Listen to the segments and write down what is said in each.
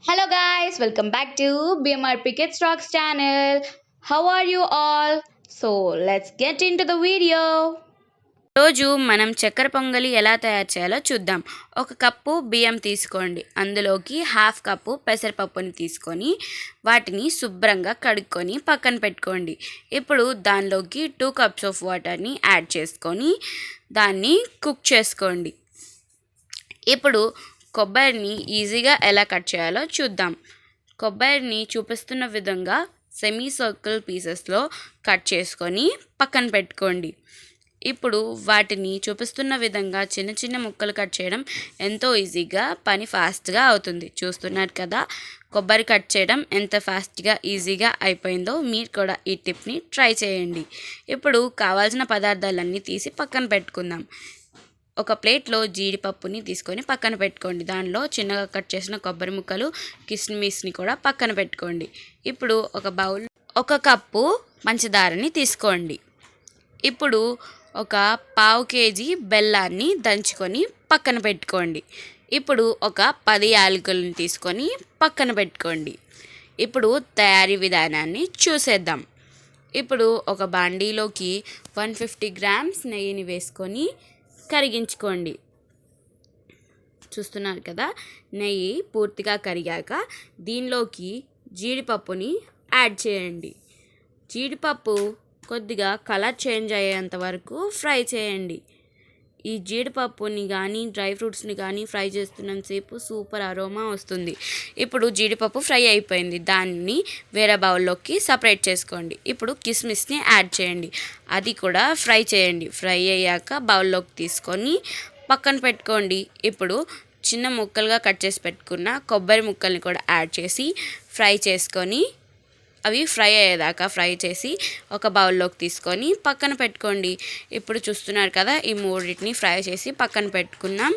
Hello guys, welcome back to BMRPkids Rocks channel. How are you all? So let's get into the video. రోజు మనం చక్కెర పొంగలి ఎలా తయారు చేయాలో చూద్దాం. ఒక కప్పు బియ్యం తీసుకోండి. అందులోకి హాఫ్ కప్పు పెసరపప్పుని తీసుకొని వాటిని శుభ్రంగా కడుక్కొని పక్కన పెట్టుకోండి. ఇప్పుడు దానిలోకి 2 కప్స్ ఆఫ్ వాటర్ని యాడ్ చేసుకొని దాన్ని కుక్ చేసుకోండి. ఇప్పుడు కొబ్బరిని ఈజీగా ఎలా కట్ చేయాలో చూద్దాం. కొబ్బరిని చూపిస్తున్న విధంగా సెమీ సర్కిల్ పీసెస్లో కట్ చేసుకొని పక్కన పెట్టుకోండి. ఇప్పుడు వాటిని చూపిస్తున్న విధంగా చిన్న చిన్న ముక్కలు కట్ చేయడం ఎంతో ఈజీగా పని ఫాస్ట్గా అవుతుంది. చూస్తున్నారు కదా, కొబ్బరి కట్ చేయడం ఎంత ఫాస్ట్గా ఈజీగా అయిపోయిందో. మీరు కూడా ఈ టిప్ని ట్రై చేయండి. ఇప్పుడు కావాల్సిన పదార్థాలన్నీ తీసి పక్కన పెట్టుకుందాం. ఒక ప్లేట్లో జీడిపప్పుని తీసుకొని పక్కన పెట్టుకోండి. దానిలో చిన్నగా కట్ చేసిన కొబ్బరి ముక్కలు, కిస్మిస్ని కూడా పక్కన పెట్టుకోండి. ఇప్పుడు ఒక కప్పు పంచదారని తీసుకోండి. ఇప్పుడు ఒక పావు కేజీ బెల్లాన్ని దంచుకొని పక్కన పెట్టుకోండి. ఇప్పుడు ఒక 10 యాలకులను తీసుకొని పక్కన పెట్టుకోండి. ఇప్పుడు తయారీ విధానాన్ని చూసేద్దాం. ఇప్పుడు ఒక బాండీలోకి 150 గ్రామ్స్ నెయ్యిని వేసుకొని కరిగించుకోండి. చూస్తున్నారు కదా, నెయ్యి పూర్తిగా కరిగాక దీనిలోకి జీడిపప్పుని యాడ్ చేయండి. జీడిపప్పు కొద్దిగా కలర్ చేంజ్ అయ్యేంత వరకు ఫ్రై చేయండి. ఈ జీడిపప్పుని కానీ డ్రై ఫ్రూట్స్ని కానీ ఫ్రై చేస్తున్నంతసేపు సూపర్ అరోమా వస్తుంది. ఇప్పుడు జీడిపప్పు ఫ్రై అయిపోయింది. దాన్ని వేరే బౌల్లోకి సపరేట్ చేసుకోండి. ఇప్పుడు కిస్మిస్ని యాడ్ చేయండి. అది కూడా ఫ్రై చేయండి. ఫ్రై అయ్యాక బౌల్లోకి తీసుకొని పక్కన పెట్టుకోండి. ఇప్పుడు చిన్న ముక్కలుగా కట్ చేసి పెట్టుకున్న కొబ్బరి ముక్కల్ని కూడా యాడ్ చేసి ఫ్రై చేసుకొని అవి ఫ్రై అయ్యేదాకా ఫ్రై చేసి ఒక బౌల్లోకి తీసుకొని పక్కన పెట్టుకోండి. ఇప్పుడు చూస్తున్నారు కదా, ఈ మూడింటిని ఫ్రై చేసి పక్కన పెట్టుకున్నాం.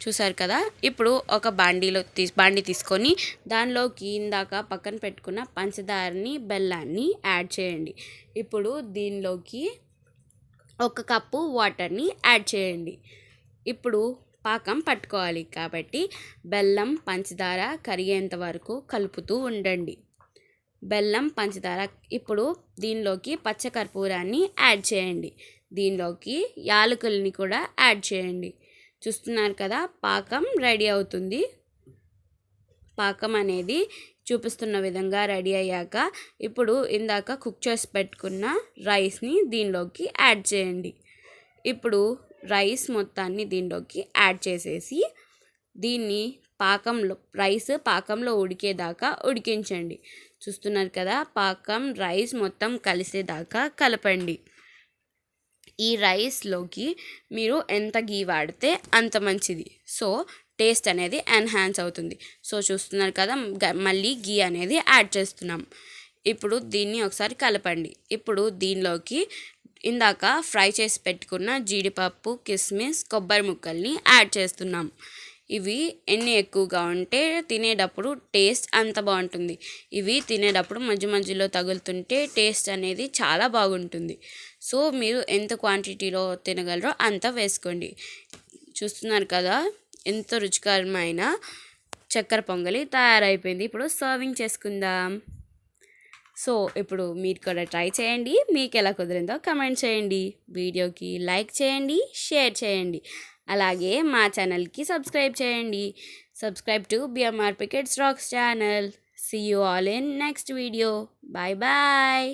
చూసారు కదా, ఇప్పుడు ఒక బాండీ తీసుకొని దానిలోకి ఇందాక పక్కన పెట్టుకున్న పంచదారని, బెల్లాన్ని యాడ్ చేయండి. ఇప్పుడు దీనిలోకి 1 కప్పు వాటర్ని యాడ్ చేయండి. ఇప్పుడు పాకం పట్టుకోవాలి కాబట్టి బెల్లం, పంచదార కరిగేంత వరకు కలుపుతూ ఉండండి. బెల్లం, పంచదార. ఇప్పుడు దీనిలోకి పచ్చకర్పూరాన్ని యాడ్ చేయండి. దీనిలోకి యాలకుల్ని కూడా యాడ్ చేయండి. చూస్తున్నారు కదా, పాకం రెడీ అవుతుంది. పాకం అనేది చూపిస్తున్న విధంగా రెడీ అయ్యాక ఇప్పుడు ఇందాక కుక్ చేసి పెట్టుకున్న రైస్ని దీనిలోకి యాడ్ చేయండి. ఇప్పుడు రైస్ మొత్తాన్ని దీనిలోకి యాడ్ చేసేసి దీన్ని రైస్ పాకంలో ఉడికేదాకా ఉడికించండి. చూస్తున్నారు కదా, పాకం రైస్ మొత్తం కలిసేదాకా కలపండి. ఈ రైస్లోకి మీరు ఎంత గీ వాడితే అంత మంచిది. సో టేస్ట్ అనేది ఎన్హాన్స్ అవుతుంది. సో చూస్తున్నారు కదా, మళ్ళీ గీ అనేది యాడ్ చేస్తున్నాం. ఇప్పుడు దీన్ని ఒకసారి కలపండి. ఇప్పుడు దీనిలోకి ఇందాక ఫ్రై చేసి పెట్టుకున్న జీడిపప్పు, కిస్మిస్, కొబ్బరి ముక్కల్ని యాడ్ చేస్తున్నాం. ఇవి ఎన్ని ఎక్కువగా ఉంటే తినేటప్పుడు టేస్ట్ అంత బాగుంటుంది. ఇవి తినేటప్పుడు మధ్యలో తగులుతుంటే టేస్ట్ అనేది చాలా బాగుంటుంది. సో మీరు ఎంత క్వాంటిటీలో తినగలరో అంత వేసుకోండి. చూస్తున్నారు కదా, ఎంతో రుచికరమైన చక్కెర పొంగలి తయారైపోయింది. ఇప్పుడు సర్వింగ్ చేసుకుందాం. సో ఇప్పుడు మీరు కూడా ట్రై చేయండి. మీకు ఎలా కుదిరిందో కమెంట్ చేయండి. వీడియోకి లైక్ చేయండి, షేర్ చేయండి. అలాగే మా ఛానల్కి సబ్స్క్రైబ్ చేయండి. Subscribe to BMRPkids Rocks channel. See you all in next video. Bye bye.